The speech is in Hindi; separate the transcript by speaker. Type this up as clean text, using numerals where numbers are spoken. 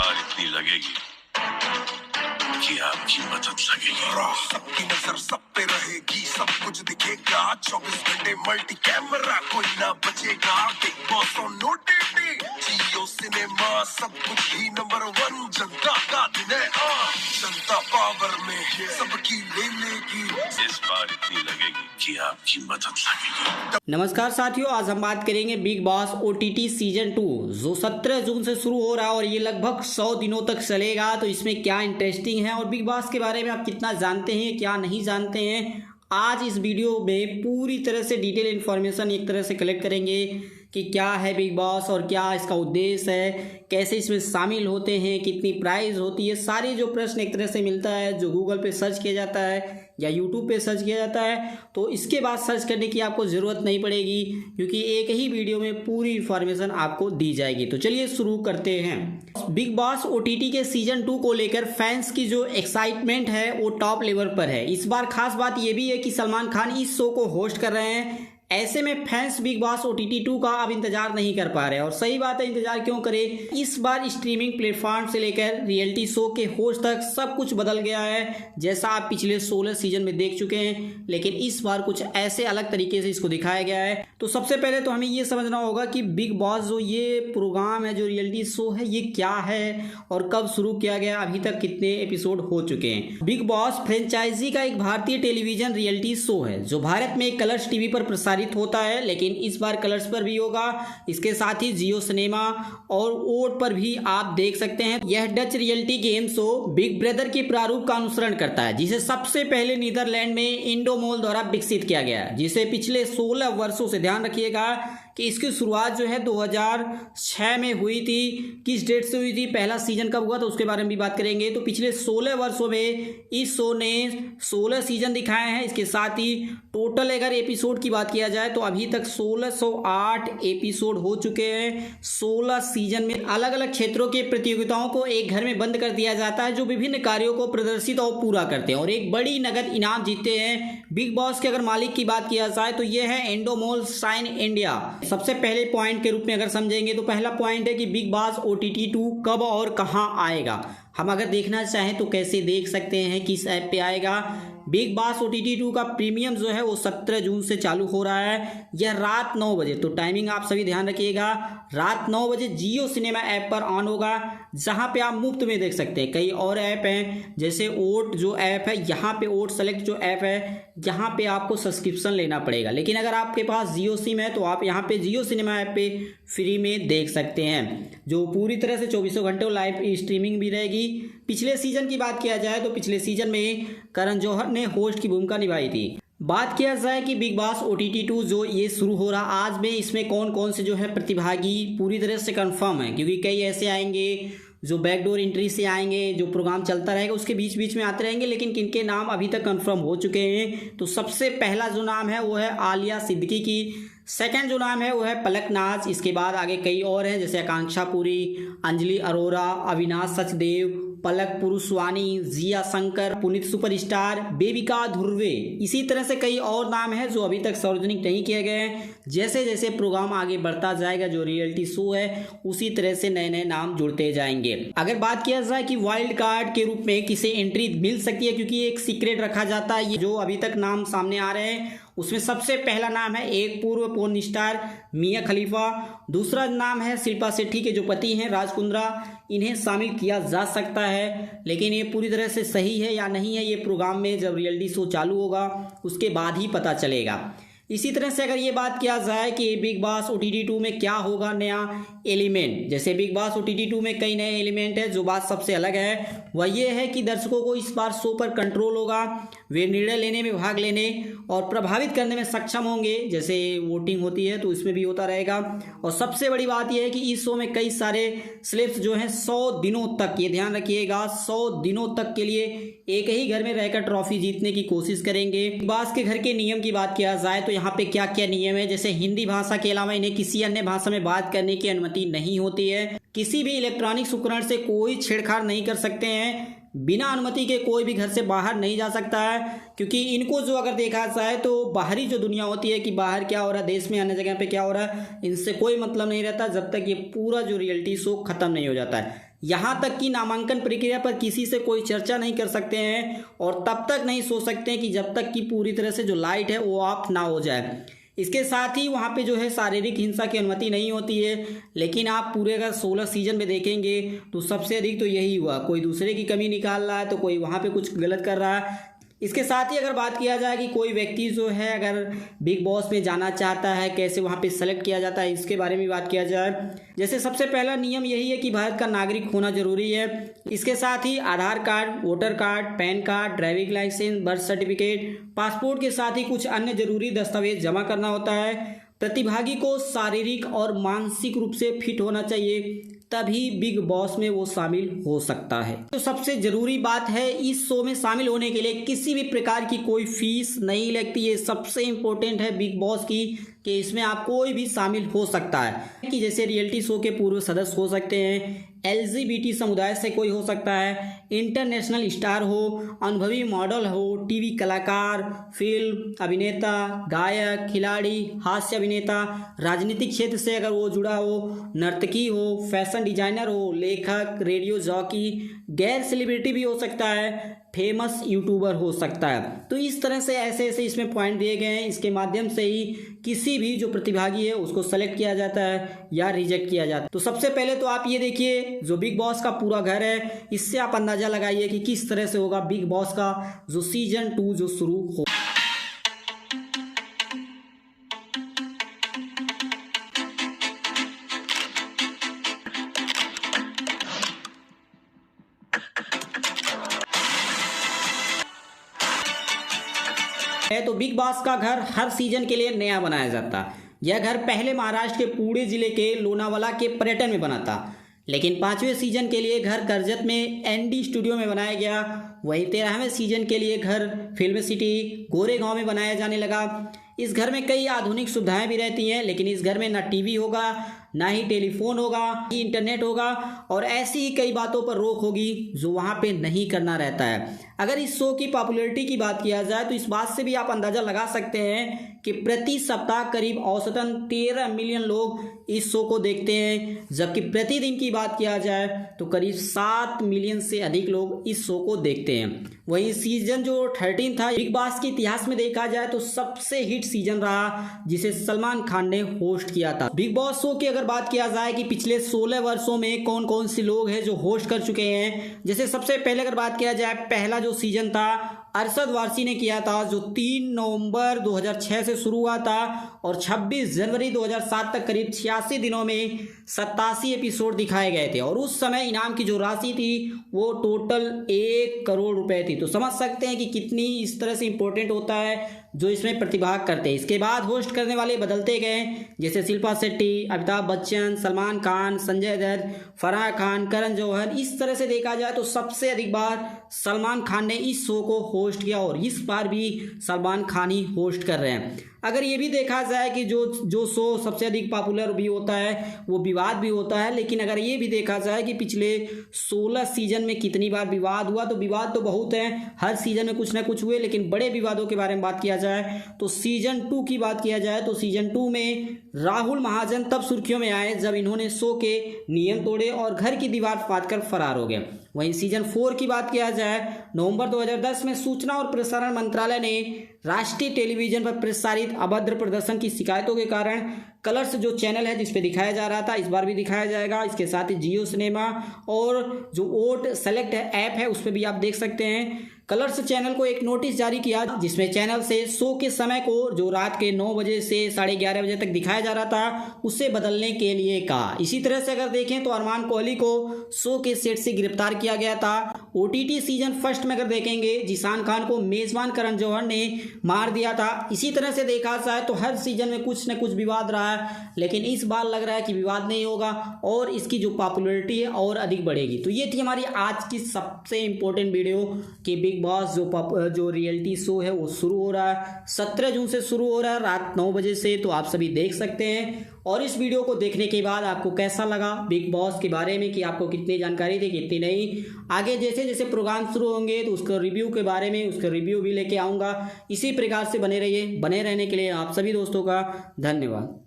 Speaker 1: बार इतनी लगेगी कि आपकी मदद लगेगी।
Speaker 2: सबकी नजर सब पे रहेगी, सब कुछ दिखेगा 24 घंटे मल्टी कैमरा, कोई ना बचेगा। Big boss on OTT, Jio cinema, सब कुछ ही नंबर 1। जनता का दिन है, जनता पावर में सबकी ले लेगी।
Speaker 1: इस बार इतनी लगेगी कि आपकी मदद लगेगी।
Speaker 3: नमस्कार साथियों, आज हम बात करेंगे बिग बॉस ओटीटी सीजन 2 जो 17 जून से शुरू हो रहा है और ये लगभग 100 दिनों तक चलेगा। तो इसमें क्या इंटरेस्टिंग है और बिग बॉस के बारे में आप कितना जानते हैं, क्या नहीं जानते हैं, आज इस वीडियो में पूरी तरह से डिटेल इन्फॉर्मेशन एक तरह से कलेक्ट करेंगे कि क्या है बिग बॉस और क्या इसका उद्देश्य है, कैसे इसमें शामिल होते हैं, कितनी प्राइस होती है। सारे जो प्रश्न एक तरह से मिलता है जो गूगल पे सर्च किया जाता है या यूट्यूब पे सर्च किया जाता है, तो इसके बाद सर्च करने की आपको ज़रूरत नहीं पड़ेगी क्योंकि एक ही वीडियो में पूरी इन्फॉर्मेशन आपको दी जाएगी। तो चलिए शुरू करते हैं। बिग बॉस ओटीटी के सीजन 2 को लेकर फैंस की जो एक्साइटमेंट है वो टॉप लेवल पर है। इस बार खास बात ये भी है कि सलमान खान इस शो को होस्ट कर रहे हैं। ऐसे में फैंस बिग बॉस ओटीटी 2 का अब इंतजार नहीं कर पा रहे और सही बात है, इंतजार क्यों करें। इस बार स्ट्रीमिंग प्लेटफॉर्म से लेकर रियलिटी शो के होस्ट तक सब कुछ बदल गया है, जैसा आप पिछले 16 सीजन में देख चुके हैं, लेकिन इस बार कुछ ऐसे अलग तरीके से इसको दिखाया गया है। तो सबसे पहले तो हमें ये समझना होगा कि बिग बॉस जो ये प्रोग्राम है, जो रियलिटी शो है, ये क्या है और कब शुरू किया गया, अभी तक कितने एपिसोड हो चुके हैं। बिग बॉस फ्रेंचाइजी का एक भारतीय टेलीविजन रियलिटी शो है जो भारत में कलर्स टीवी पर प्रसारित होता है, लेकिन इस बार कलर्स पर भी होगा। इसके साथ ही जियो सिनेमा और ओट पर भी आप देख सकते हैं। यह Dutch reality game show big brother के प्रारूप का अनुसरण करता है, जिसे सबसे पहले नीदरलैंड में इंडोमोल द्वारा विकसित किया गया, जिसे पिछले 16 वर्षों से, ध्यान रखिएगा कि इसकी शुरुआत जो है 2006 में हुई थी। किस डेट से हुई थी, पहला सीजन कब हुआ, तो उसके बारे में भी बात करेंगे। तो पिछले 16 वर्षों में इस शो ने 16 सीजन दिखाए हैं। इसके साथ ही टोटल अगर एपिसोड की बात किया जाए तो अभी तक 1608 एपिसोड हो चुके हैं। 16 सीजन में अलग अलग क्षेत्रों के प्रतियोगिताओं को एक घर में बंद कर दिया जाता है जो विभिन्न कार्यों को प्रदर्शित और पूरा करते हैं और एक बड़ी नगद इनाम जीतते हैं। बिग बॉस के अगर मालिक की बात किया जाए तो यह है एंडोमोल शाइन इंडिया। सबसे पहले पॉइंट के रूप में अगर समझेंगे तो पहला पॉइंट है कि बिग बॉस ओटीटी 2 कब और कहां आएगा। हम अगर देखना चाहें तो कैसे देख सकते हैं, किस ऐप पे आएगा। बिग बॉस ओटीटी 2 का प्रीमियम जो है वो 17 जून से चालू हो रहा है। यह रात 9 बजे, तो टाइमिंग आप सभी ध्यान रखिएगा, रात 9 बजे जियो सिनेमा ऐप पर ऑन होगा, जहां पे आप मुफ्त में देख सकते हैं। कई और ऐप हैं जैसे ओट जो ऐप है, यहाँ पे ओट सेलेक्ट जो ऐप है, यहाँ पे आपको सब्सक्रिप्शन लेना पड़ेगा, लेकिन अगर आपके पास जियो सिम है तो आप यहाँ पे जियो सिनेमा ऐप पे फ्री में देख सकते हैं, जो पूरी तरह से 24 घंटे लाइव स्ट्रीमिंग भी रहेगी। पिछले सीजन की बात किया जाए तो पिछले सीजन में करण जौहर ने होस्ट की भूमिका निभाई थी। बात किया जाए कि बिग बॉस ओटीटी 2 जो ये शुरू हो रहा आज में, इसमें कौन कौन से जो है प्रतिभागी पूरी तरह से कंफर्म है, क्योंकि कई ऐसे आएंगे जो बैकडोर एंट्री से आएंगे, जो प्रोग्राम चलता रहेगा उसके बीच बीच में आते रहेंगे, लेकिन किनके नाम अभी तक कंफर्म हो चुके हैं। तो सबसे पहला जो नाम है वो है आलिया सिद्दीकी की, सेकंड जो नाम है वो है पलक नाज। इसके बाद आगे कई और हैं जैसे आकांक्षा पुरी, अंजलि अरोरा, अविनाश सचदेव, पलक पुरुषवानी, जिया शंकर, पुनीत सुपरस्टार, बेबिका धुर्वे। इसी तरह से कई और नाम हैं जो अभी तक सार्वजनिक नहीं किए गए हैं। जैसे जैसे प्रोग्राम आगे बढ़ता जाएगा, जो रियलिटी शो है, उसी तरह से नए नए नाम जुड़ते जाएंगे। अगर बात किया जाए कि वाइल्ड कार्ड के रूप में किसे एंट्री मिल सकती है, क्योंकि एक सीक्रेट रखा जाता है, ये जो अभी तक नाम सामने आ रहे हैं उसमें सबसे पहला नाम है एक पूर्व पोर्न स्टार मिया खलीफा, दूसरा नाम है शिल्पा शेट्टी के जो पति हैं राज कुंद्रा, इन्हें शामिल किया जा सकता है, लेकिन ये पूरी तरह से सही है या नहीं है ये प्रोग्राम में जब रियलिटी शो चालू होगा उसके बाद ही पता चलेगा। इसी तरह से अगर ये बात किया जाए कि बिग बॉस ओटीटी 2 में क्या होगा नया एलिमेंट, जैसे बिग बॉस ओटीटी 2 में कई नए एलिमेंट है। जो बात सबसे अलग है वह ये है कि दर्शकों को इस बार शो पर कंट्रोल होगा, वे निर्णय लेने में, भाग लेने और प्रभावित करने में सक्षम होंगे। जैसे वोटिंग होती है तो इसमें भी होता रहेगा। और सबसे बड़ी बात यह है कि इस शो में कई सारे स्लेब्स जो हैं 100 दिनों तक, ये ध्यान रखिएगा, 100 दिनों तक के लिए एक ही घर में रहकर ट्रॉफी जीतने की कोशिश करेंगे। बिग बॉस के घर के नियम की बात किया जाए तो यहाँ पे क्या क्या नियम है, जैसे हिंदी भाषा के अलावा इन्हें किसी अन्य भाषा में बात करने की अनुमति नहीं होती है, किसी भी इलेक्ट्रॉनिक उपकरण से कोई छेड़छाड़ नहीं कर सकते हैं, बिना अनुमति के कोई भी घर से बाहर नहीं जा सकता है, क्योंकि इनको जो अगर देखा जाए तो बाहरी जो दुनिया होती है कि बाहर क्या हो रहा है, देश में अन्य जगह पे क्या हो रहा है, इनसे कोई मतलब नहीं रहता जब तक ये पूरा जो रियलिटी शो खत्म नहीं हो जाता है। यहाँ तक कि नामांकन प्रक्रिया पर किसी से कोई चर्चा नहीं कर सकते हैं और तब तक नहीं सो सकते हैं कि जब तक कि पूरी तरह से जो लाइट है वो ऑफ ना हो जाए। इसके साथ ही वहाँ पे जो है शारीरिक हिंसा की अनुमति नहीं होती है। लेकिन आप पूरे अगर 16 सीजन में देखेंगे तो सबसे अधिक तो यही हुआ, कोई दूसरे की कमी निकाल रहा है तो कोई वहाँ पे कुछ गलत कर रहा है। इसके साथ ही अगर बात किया जाए कि कोई व्यक्ति जो है अगर बिग बॉस में जाना चाहता है, कैसे वहाँ पे सेलेक्ट किया जाता है, इसके बारे में बात किया जाए। जैसे सबसे पहला नियम यही है कि भारत का नागरिक होना जरूरी है। इसके साथ ही Aadhaar card, voter card, PAN card, driving licence, birth certificate, passport के साथ ही कुछ अन्य जरूरी दस्तावेज जमा करना होता है। प्रतिभागी को शारीरिक और मानसिक रूप से फिट होना चाहिए, तभी बिग बॉस में वो शामिल हो सकता है। तो सबसे जरूरी बात है, इस शो में शामिल होने के लिए किसी भी प्रकार की कोई फीस नहीं लगती है। सबसे इम्पोर्टेंट है बिग बॉस की कि इसमें आप कोई भी शामिल हो सकता है, कि जैसे रियलिटी शो के पूर्व सदस्य हो सकते हैं, LGBT समुदाय से कोई हो सकता है, इंटरनेशनल स्टार हो, अनुभवी मॉडल हो, टीवी कलाकार, फिल्म अभिनेता, गायक, खिलाड़ी, हास्य अभिनेता, राजनीतिक क्षेत्र से अगर वो जुड़ा हो, नर्तकी हो, फैशन डिजाइनर हो, लेखक, रेडियो जॉकी, गैर सेलिब्रिटी भी हो सकता है, फेमस यूट्यूबर हो सकता है। तो इस तरह से ऐसे ऐसे इसमें पॉइंट दिए गए हैं। इसके माध्यम से ही किसी भी जो प्रतिभागी है उसको सेलेक्ट किया जाता है या रिजेक्ट किया जाता है। तो सबसे पहले तो आप ये देखिए, जो बिग बॉस का पूरा घर है, इससे आप अंदाजा लगाइए कि किस तरह से होगा बिग बॉस का जो सीजन 2 जो शुरू हो। तो बिग बॉस का घर हर सीजन के लिए नया बनाया जाता। यह घर पहले महाराष्ट्र के पुणे जिले के लोनावाला के पर्यटन में बना था, लेकिन 5वें सीजन के लिए घर कर्जत में ND स्टूडियो में बनाया गया। वहीं 13वें सीजन के लिए घर फिल्म सिटी गोरेगांव में बनाया जाने लगा। इस घर में कई आधुनिक सुविधाएं भी रहती हैं, लेकिन इस घर में ना टीवी होगा, ना ही टेलीफोन होगा, ही इंटरनेट होगा और ऐसी ही कई बातों पर रोक होगी जो वहाँ पे नहीं करना रहता है। अगर इस शो की पॉपुलैरिटी की बात किया जाए तो इस बात से भी आप अंदाजा लगा सकते हैं कि प्रति सप्ताह करीब औसतन 13 मिलियन लोग इस शो को देखते हैं, जबकि प्रतिदिन की बात किया जाए तो करीब 7 मिलियन से अधिक लोग इस शो को देखते हैं। वहीं सीजन जो 13 था बिग बॉस के इतिहास में देखा जाए तो सबसे हिट सीजन रहा, जिसे सलमान खान ने होस्ट किया था। बिग बॉस शो की अगर बात किया जाए कि पिछले 16 वर्षों में कौन कौन से लोग हैं जो होस्ट कर चुके हैं, जैसे सबसे पहले अगर बात किया जाए, पहला जो सीजन था अरशद वारसी ने किया था, जो 3 नवंबर 2006 से शुरू हुआ था और 26 जनवरी 2007 तक करीब 86 दिनों में 87 एपिसोड दिखाए गए थे और उस समय इनाम की जो राशि थी वो टोटल 1 करोड़ रुपए थी। तो समझ सकते हैं कि कितनी इस तरह से इंपॉर्टेंट होता है जो इसमें प्रतिभाग करते हैं। इसके बाद होस्ट करने वाले बदलते गए, जैसे शिल्पा शेट्टी, अमिताभ बच्चन, सलमान खान, संजय दत्त, फराह खान, करण जौहर। इस तरह से देखा जाए तो सबसे अधिक बार सलमान खान ने इस शो को होस्ट किया और इस बार भी सलमान खान ही होस्ट कर रहे हैं। अगर ये भी देखा जाए कि जो शो सबसे अधिक पॉपुलर भी होता है वो विवाद भी होता है, लेकिन अगर ये भी देखा जाए कि पिछले 16 सीजन में कितनी बार विवाद हुआ, तो विवाद तो बहुत हैं, हर सीजन में कुछ ना कुछ हुए। लेकिन बड़े विवादों के बारे में बात किया जाए तो सीजन 2 की बात किया जाए तो सीजन 2 में राहुल महाजन तब सुर्खियों में आए जब इन्होंने शो के नियम तोड़े और घर की दीवार फाड़कर फरार हो गए। वहीं सीजन 4 की बात किया जाए, नवंबर 2010 में सूचना और प्रसारण मंत्रालय ने राष्ट्रीय टेलीविजन पर प्रसारित अभद्र प्रदर्शन की शिकायतों के कारण कलर्स जो चैनल है जिस पे दिखाया जा रहा था, इस बार भी दिखाया जाएगा। इसके साथ ही जियो सिनेमा और जो वोट सेलेक्ट ऐप है उस पर भी आप देख सकते हैं। कलर्स चैनल को एक नोटिस जारी किया जिसमें चैनल से शो के समय को जो रात के 9 बजे से 11:30 बजे तक दिखाया जा रहा था उसे बदलने के लिए कहा। इसी तरह से अगर देखें तो अरमान कोहली को शो के सेट से गिरफ्तार किया गया था। OTT सीजन फर्स्ट में अगर देखेंगे, जिशान खान को मेजबान करण जौहर ने मार दिया था। इसी तरह से देखा जाए तो हर सीजन में कुछ न कुछ विवाद रहा है, लेकिन इस बार लग रहा है कि विवाद नहीं होगा और इसकी जो पॉपुलैरिटी है और अधिक बढ़ेगी। तो ये थी हमारी आज की सबसे इंपॉर्टेंट वीडियो कि बिग बॉस जो रियलिटी शो है वो शुरू हो रहा है, 17 जून से शुरू हो रहा है रात 9 बजे से, तो आप सभी देख सकते हैं। और इस वीडियो को देखने के बाद आपको कैसा लगा बिग बॉस के बारे में, कि आपको कितनी जानकारी थी कितनी नहीं, आगे जैसे जैसे प्रोग्राम शुरू होंगे तो उसका रिव्यू के बारे में उसका रिव्यू भी लेके आऊँगा। इसी प्रकार से बने रहिए। बने रहने के लिए आप सभी दोस्तों का धन्यवाद।